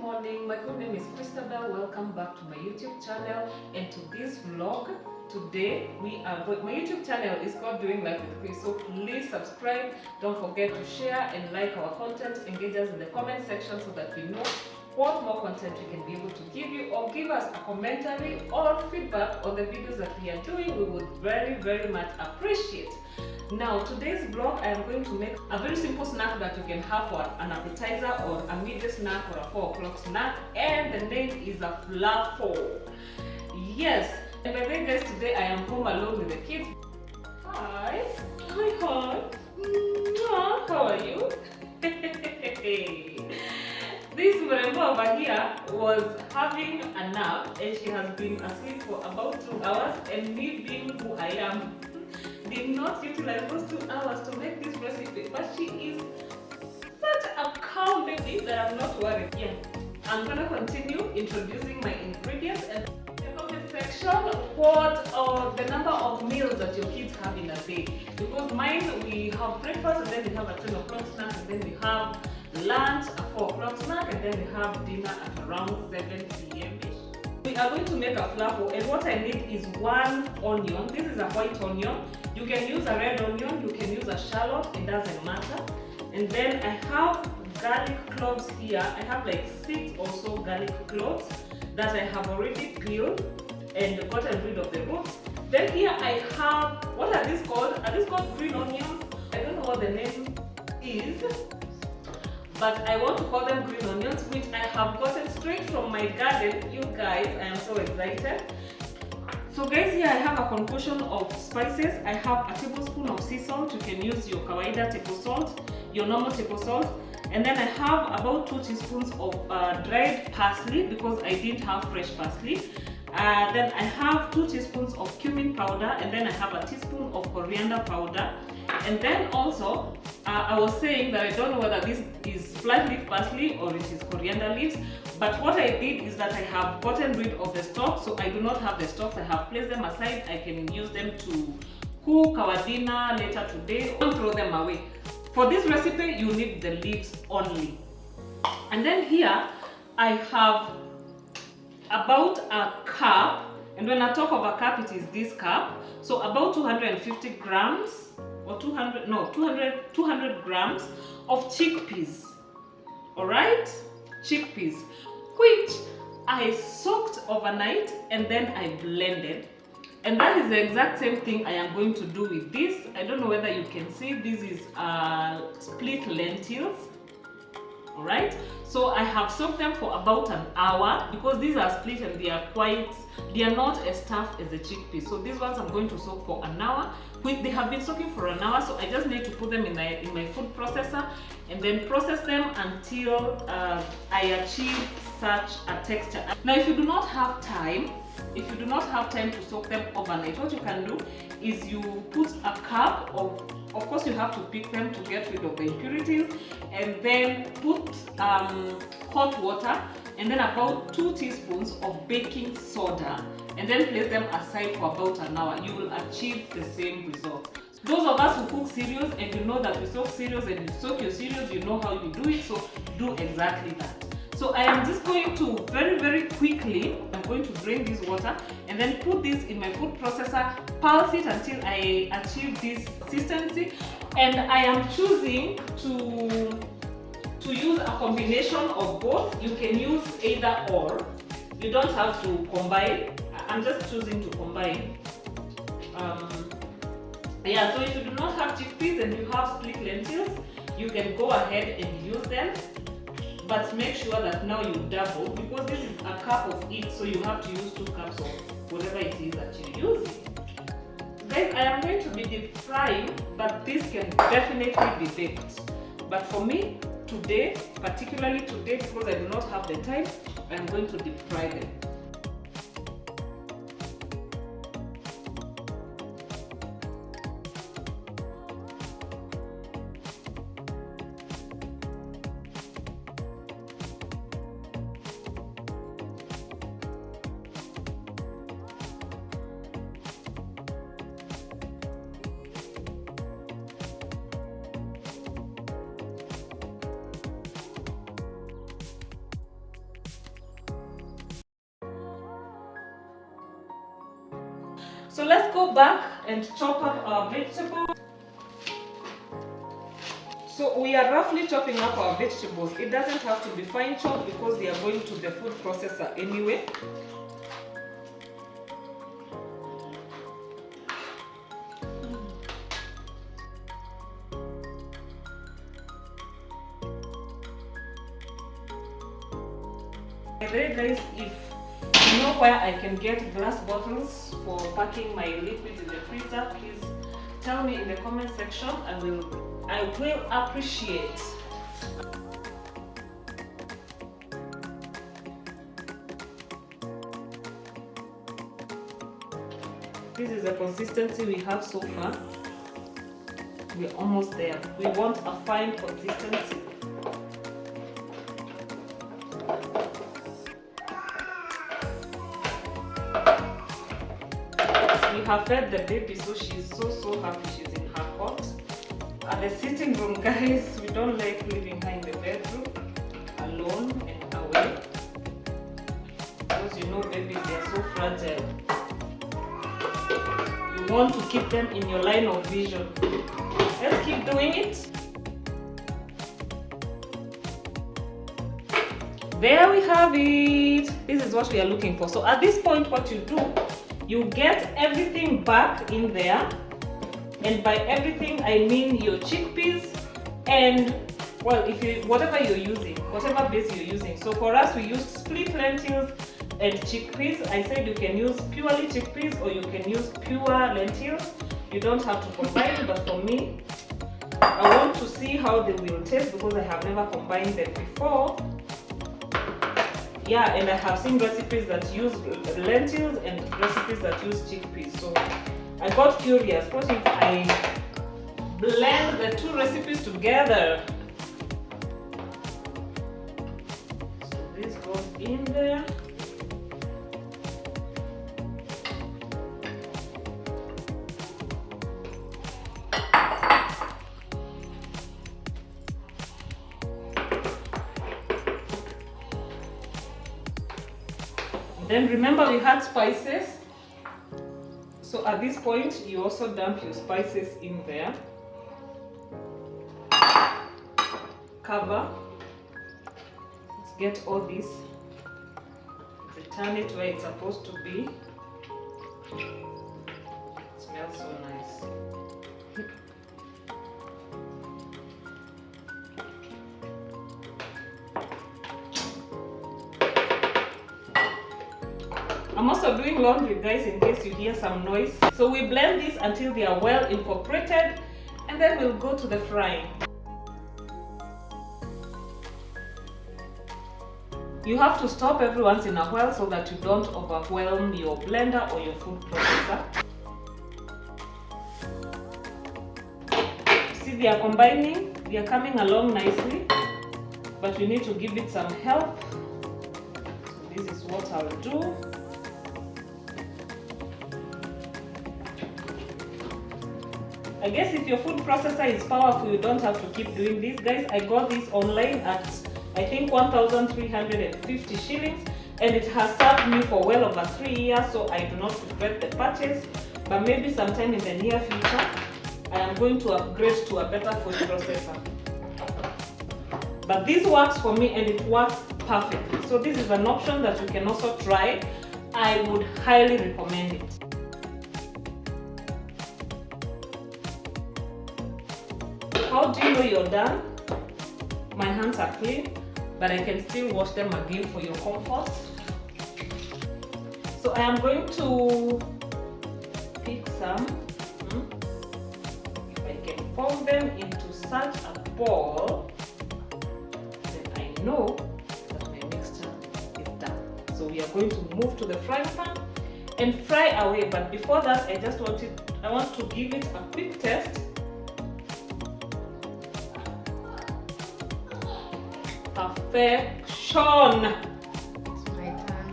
morning. My good name is Christabel. Welcome back to my YouTube channel and to this vlog. Today my YouTube channel is called Doing Life with Chris. So please subscribe. Don't forget to share and like our content. Engage us in the comment section so that we know what more content we can be able to give you, or give us a commentary or feedback on the videos that we are doing. We would very much appreciate. Now, today's vlog, I am going to make a very simple snack that you can have for an appetizer or a midday snack or a 4 o'clock snack, and the name is a falafel. Yes, and by the way guys, today I am home alone with the kids. Hi. How are you? This Mrembo over here was having a nap and she has been asleep for about 2 hours, and me being who I am, did not utilize those 2 hours to make this recipe, but she is such a calm baby that I'm not worried. Yeah, I'm gonna continue introducing my ingredients and in the comment section what are the number of meals that your kids have in a day. Because mine, we have breakfast and then we have a 10 o'clock snack and then we have lunch, a 4 o'clock snack, and then we have dinner at around 7 p.m. We are going to make a falafel, and what I need is 1 onion. This is a white onion. You can use a red onion, you can use a shallot, it doesn't matter. And then I have garlic cloves here. I have like 6 or so garlic cloves that I have already peeled and gotten rid of the roots. Then here I have, what are these called? Are these called green onions? I don't know what the name is, but I want to call them green onions, which I have gotten straight from my garden. You guys, I am so excited. So guys, here I have a concoction of spices. I have a tablespoon of sea salt. You can use your kawaida table salt, your normal table salt. And then I have about 2 teaspoons of dried parsley because I didn't have fresh parsley. Then I have 2 teaspoons of cumin powder, and then I have a teaspoon of coriander powder. And then also, I was saying that I don't know whether this is flat leaf parsley or it is coriander leaves, but what I did is that I have gotten rid of the stalks, so I do not have the stalks. I have placed them aside. I can use them to cook our dinner later today. Don't throw them away. For this recipe, you need the leaves only. And then here, I have about a cup, and when I talk of a cup, it is this cup. So about 250 grams, or 200 grams of chickpeas. All right, chickpeas, which I soaked overnight and then I blended. And that is the exact same thing I am going to do with this. I don't know whether you can see, this is split lentils. All right, so I have soaked them for about an hour because these are split and they are not as tough as the chickpeas. So these ones I'm going to soak for an hour. They have been soaking for an hour, so I just need to put them in my food processor and then process them until I achieve such a texture. Now, if you do not have time to soak them overnight, what you can do is you put a cup of course you have to pick them to get rid of the impurities, and then put hot water and then about 2 teaspoons of baking soda, and then place them aside for about an hour. You will achieve the same result. Those of us who cook cereals, and you know that we soak cereals, and you soak your cereals, you know how you do it, so do exactly that. So I am just going to very quickly, I'm going to drain this water and then put this in my food processor, pulse it until I achieve this consistency. And I am choosing to use a combination of both. You can use either or. You don't have to combine. I'm just choosing to combine. Yeah, so if you do not have chickpeas and you have split lentils, you can go ahead and use them. But make sure that now you double, because this is a cup of it, so you have to use 2 cups of whatever it is that you use. Guys, I am going to be deep frying, but this can definitely be baked. But for me, today, particularly today, because I do not have the time, I am going to deep fry them. So let's go back and chop up our vegetables. So we are roughly chopping up our vegetables. It doesn't have to be fine chopped because they are going to the food processor anyway. By the way guys, if you know where I can get glass bottles for packing my liquids in the freezer, please tell me in the comment section. I will appreciate. This is the consistency we have so far. We're almost there. We want a fine consistency. We have fed the baby, so she's so happy she's in her cot. At the sitting room, guys, we don't like leaving her in the bedroom alone and away. Because you know babies, they are so fragile. You want to keep them in your line of vision. Let's keep doing it. There we have it. This is what we are looking for. So at this point, what you do, you get everything back in there. And by everything, I mean your chickpeas and, well, whatever you're using, whatever base you're using. So for us, we used split lentils and chickpeas. I said you can use purely chickpeas or you can use pure lentils. You don't have to combine, but for me, I want to see how they will taste because I have never combined them before. Yeah, and I have seen recipes that use lentils and recipes that use chickpeas. So I got curious, what if I blend the two recipes together? So this goes in there. Then remember we had spices. So at this point, you also dump your spices in there. Cover. Let's get all this. Return it where it's supposed to be. It smells so nice. I'm also doing laundry, guys, in case you hear some noise. So we blend this until they are well incorporated, and then we'll go to the frying. You have to stop every once in a while so that you don't overwhelm your blender or your food processor. See, they are combining, they are coming along nicely, but we need to give it some help. So this is what I'll do. I guess if your food processor is powerful, you don't have to keep doing this. Guys, I got this online at, I think, 1,350 shillings, and it has served me for well over 3 years, so I do not regret the purchase. But maybe sometime in the near future, I am going to upgrade to a better food processor. But this works for me and it works perfectly. So this is an option that you can also try. I would highly recommend it. How do you know you're done? My hands are clean, but I can still wash them again for your comfort. So I am going to pick some. If I can form them into such a ball, then I know that my mixture is done. So we are going to move to the frying pan and fry away. But before that, I want to give it a quick test. Perfection. It's my turn.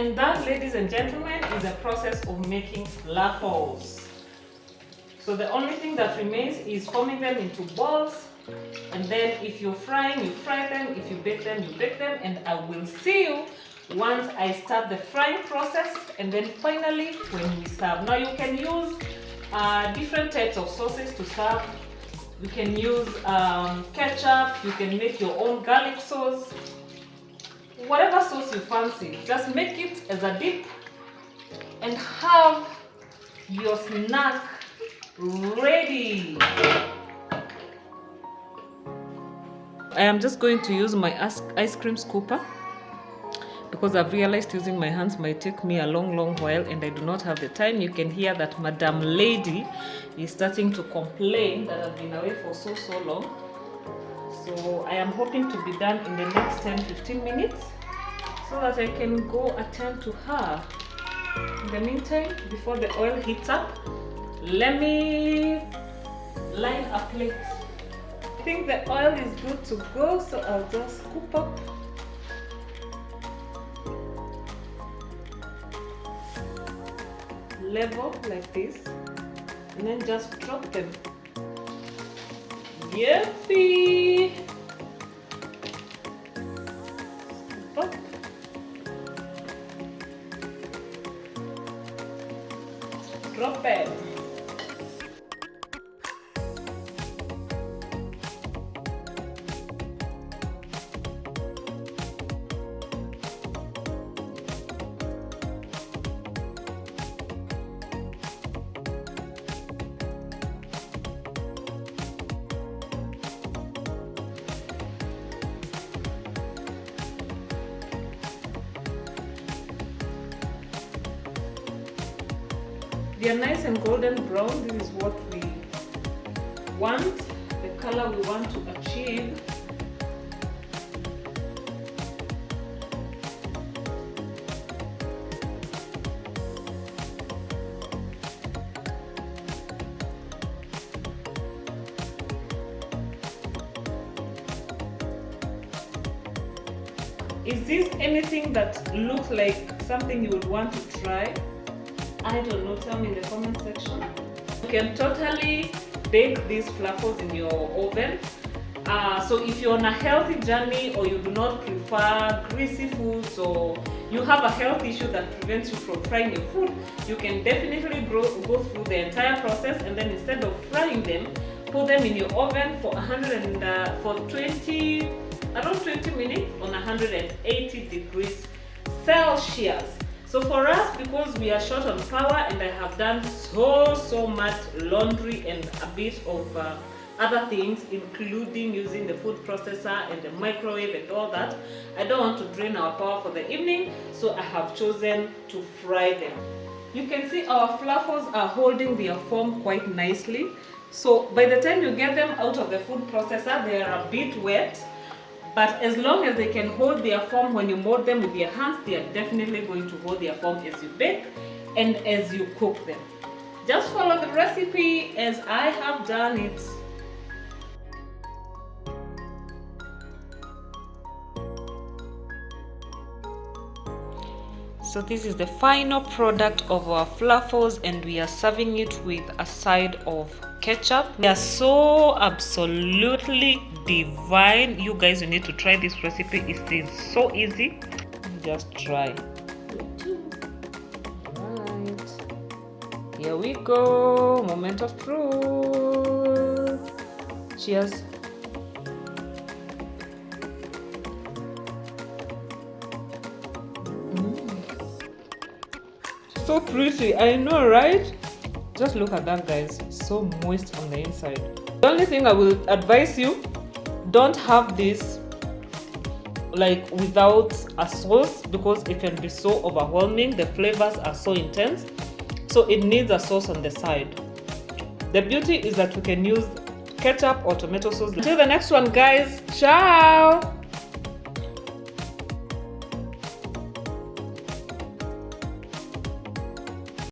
And that, ladies and gentlemen, is the process of making falafels. So the only thing that remains is forming them into balls, and then if you're frying, you fry them. If you bake them, you bake them. And I will see you once I start the frying process, and then finally when we serve. Now you can use different types of sauces to serve. You can use ketchup, you can make your own garlic sauce, whatever sauce you fancy. Just make it as a dip and have your snack ready. I am just going to use my ice cream scooper because I've realized using my hands might take me a long while and I do not have the time. You can hear that Madam Lady is starting to complain that I've been away for so long. So I am hoping to be done in the next 10-15 minutes so that I can go attend to her. In the meantime, before the oil heats up, let me line a plate. I think the oil is good to go, so I'll just scoop up level like this and then just drop them. Yippee! Scoop up. Drop it. They are nice and golden brown. This is what we want, the color we want to achieve. Is this anything that looks like something you would want to try? I don't know, tell me in the comment section. You can totally bake these falafels in your oven. So if you're on a healthy journey or you do not prefer greasy foods or you have a health issue that prevents you from frying your food, you can definitely go through the entire process, and then instead of frying them, put them in your oven for around 20 minutes on 180 degrees Celsius. So for us, because we are short on power and I have done so much laundry and a bit of other things, including using the food processor and the microwave and all that, I don't want to drain our power for the evening, so I have chosen to fry them. You can see our falafels are holding their form quite nicely. So by the time you get them out of the food processor, they are a bit wet. But as long as they can hold their form when you mold them with your hands, they are definitely going to hold their form as you bake and as you cook them. Just follow the recipe as I have done it. So this is the final product of our falafels, and we are serving it with a side of ketchup. They are so absolutely divine. You guys, you need to try this recipe. It is so easy. Just try. Right. Here we go. Moment of truth. Cheers. So pretty, I know, right? Just look at that, guys. So moist on the inside. The only thing I will advise you, don't have this like without a sauce, because it can be so overwhelming. The flavors are so intense, so it needs a sauce on the side. The beauty is that we can use ketchup or tomato sauce. Until the next one, guys. Ciao.